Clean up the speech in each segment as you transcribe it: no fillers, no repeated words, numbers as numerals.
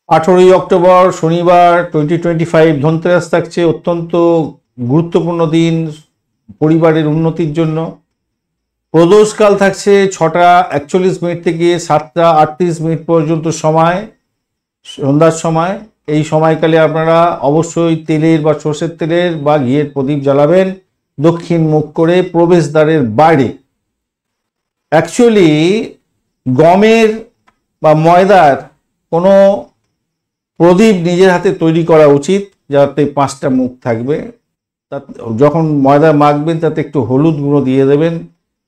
18 October শনিবার 2025 ধনতেরাস থাকছে। অত্যন্ত গুরুত্বপূর্ণ দিন পরিবারের উন্নতির জন্য। প্রদোষকাল থাকছে 6টা 41 মিনিট থেকে 7টা 38 মিনিট পর্যন্ত সময়, সন্ধ্যার সময়। এই সময়কালে আপনারা অবশ্যই তেলের বা সর্ষের তেলের বা ঘিয়ের প্রদীপ জ্বালাবেন দক্ষিণ মুখ করে প্রবেশদ্বারের বাইরে। অ্যাকচুয়ালি গমের বা ময়দার কোনো প্রদীপ নিজের হাতে তৈরি করা উচিত, যাতে 5টা মুখ থাকবে। যখন ময়দা মাখবেন তাতে একটু হলুদ গুঁড়ো দিয়ে দেবেন,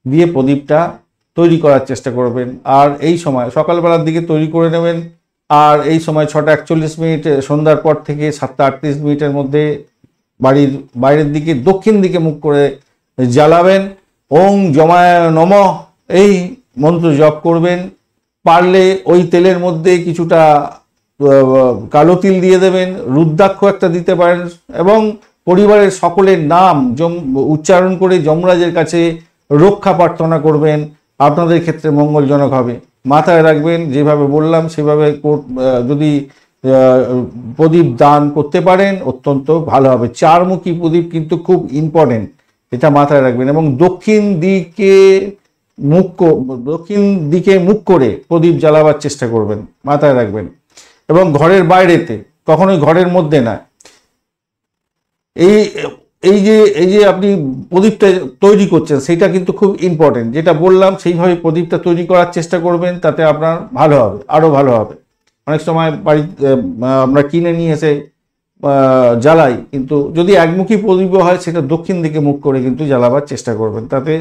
দিয়ে প্রদীপটা তৈরি করার চেষ্টা করবেন। আর এই সময় সকালবেলার দিকে তৈরি করে নেবেন। আর এই সময় 6টা 41 মিনিট সন্ধ্যার পর থেকে 7টা 38 মিনিটের মধ্যে বাড়ির বাইরের দিকে দক্ষিণ দিকে মুখ করে জ্বালাবেন। ওং জমায় নমঃ এই মন্ত্র জপ করবেন। পারলে ওই তেলের মধ্যে কিছুটা কালো তিল দিয়ে দেবেন, রুদ্রাক্ষ একটা দিতে পারেন, এবং পরিবারের সকলের নাম উচ্চারণ করে যমরাজের কাছে রক্ষা প্রার্থনা করবেন। আপনাদের ক্ষেত্রে মঙ্গলজনক হবে। মাথায় রাখবেন, যেভাবে বললাম সেভাবে যদি প্রদীপ দান করতে পারেন অত্যন্ত ভালো হবে। 4মুখী প্রদীপ কিন্তু খুব ইম্পর্টেন্ট, এটা মাথায় রাখবেন। এবং দক্ষিণ দিকে মুখ করে প্রদীপ জ্বালাবার চেষ্টা করবেন, মাথায় রাখবেন। এবং ঘরের বাইরেতে, কখনোই ঘরের মধ্যে না। এই যে আপনি প্রদীপটা তৈরি করছেন সেটা কিন্তু খুব ইম্পর্টেন্ট। যেটা বললাম সেইভাবে প্রদীপটা তৈরি করার চেষ্টা করবেন, তাতে আপনার ভালো হবে, আরও ভালো হবে। অনেক সময় আমরা কিনে নিয়ে এসে জ্বালাই, কিন্তু যদি একমুখী প্রদীপ হয় সেটা দক্ষিণ দিকে মুখ করে কিন্তু জ্বালাবার চেষ্টা করবেন, তাতে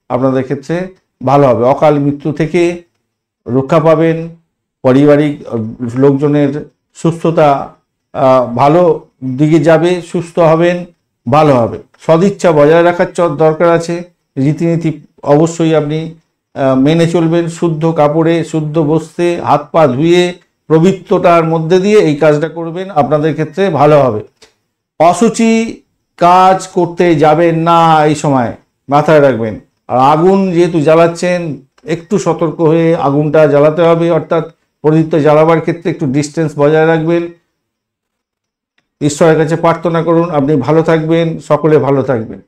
আপনাদের ক্ষেত্রে ভালো হবে। অকাল মৃত্যু থেকে রক্ষা পাবেন, পারিবারিক লোকজনের সুস্থতা ভালো দিকে যাবে, সুস্থ হবেন, ভালো হবে। সদিচ্ছা বজায় রাখার দরকার আছে। রীতিনীতি অবশ্যই আপনি মেনে চলবেন। শুদ্ধ কাপড়ে, শুদ্ধ বস্ত্রে হাত পা ধুয়ে পবিত্রতার মধ্যে দিয়ে এই কাজটা করবেন, আপনাদের ক্ষেত্রে ভালো হবে। অশুচি কাজ করতে যাবেন না এই সময়, মাথায় রাখবেন। আর আগুন যেহেতু জ্বালাচ্ছেন, একটু সতর্ক হয়ে আগুনটা জ্বালাতে হবে, অর্থাৎ প্রদীপটা জ্বালাবার ক্ষেত্রে একটু ডিস্টেন্স বজায় রাখবেন। ঈশ্বরের কাছে প্রার্থনা করুন আপনি ভালো থাকবেন, সকলে ভালো থাকবেন।